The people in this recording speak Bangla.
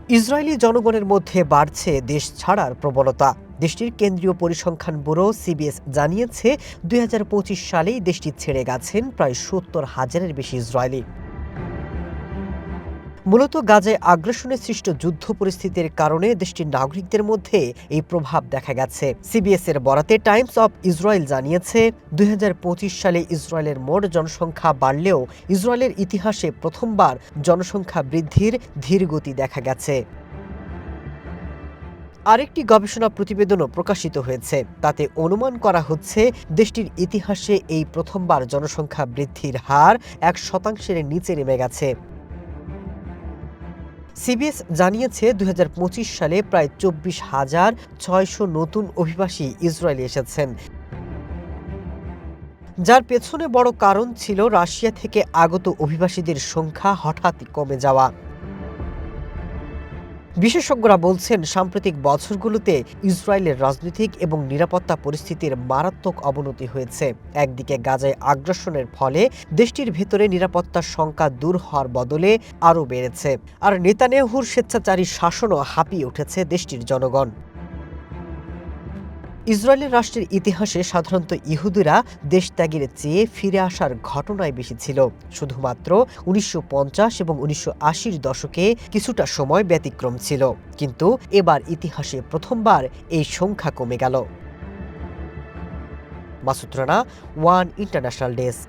ইসরায়েলি জনগণের মধ্যে বাড়ছে দেশ ছাড়ার প্রবণতা। দেশটির কেন্দ্রীয় পরিসংখ্যান ব্যুরো সিবিএস জানিয়েছে ২০২৫ সালেই দেশটি ছেড়ে গেছেন প্রায় ৭০,০০০-এর বেশি ইসরায়েলি। মূলত গাজায় আগ্রাসনে সৃষ্ট যুদ্ধ পরিস্থিতির কারণে দেশটির নাগরিকদের মধ্যে এই প্রভাব দেখা গেছে। সিবিএস এর বরাতে টাইমস অব ইসরায়েল জানিয়েছে ২০২৫ সালে ইসরায়েলের মোট জনসংখ্যা বাড়লেও ইসরায়েলের ইতিহাসে প্রথমবার জনসংখ্যা বৃদ্ধির ধীরগতি দেখা গেছে। আরেকটি গবেষণা প্রতিবেদনও প্রকাশিত হয়েছে, তাতে অনুমান করা হচ্ছে দেশটির ইতিহাসে এই প্রথমবার জনসংখ্যা বৃদ্ধির হার ১% নিচে নেমে গেছে। সিবিএস জানিয়েছে ২০২৫ সালে প্রায় ২৪,৬০০ নতুন অভিবাসী ইসরায়েলে এসেছেন, যার পেছনে বড় কারণ ছিল রাশিয়া থেকে আগত অভিবাসীদের সংখ্যা হঠাৎ কমে যাওয়া। বিশেষজ্ঞরা বলছেন সাম্প্রতিক বছরগুলোতে ইসরায়েলের রাজনৈতিক এবং নিরাপত্তা পরিস্থিতির মারাত্মক অবনতি হয়েছে। একদিকে গাজায় আগ্রাসনের ফলে দেশটির ভেতরে নিরাপত্তার শঙ্কা দূর হওয়ার বদলে আরও বেড়েছে, আর নেতানিয়াহুর স্বেচ্ছাচারী শাসনও হাঁপিয়ে উঠেছে দেশটির জনগণ। ইসরায়েলের রাষ্ট্রের ইতিহাসে সাধারণত ইহুদিরা দেশত্যাগের চেয়ে ফিরে আসার ঘটনাই বেশি ছিল। শুধুমাত্র ১৯৫০ এবং ১৯৮০-র দশকে কিছুটা সময় ব্যতিক্রম ছিল, কিন্তু এবার ইতিহাসে প্রথমবার এই সংখ্যা কমে গেল। Masud Rana, one international desk.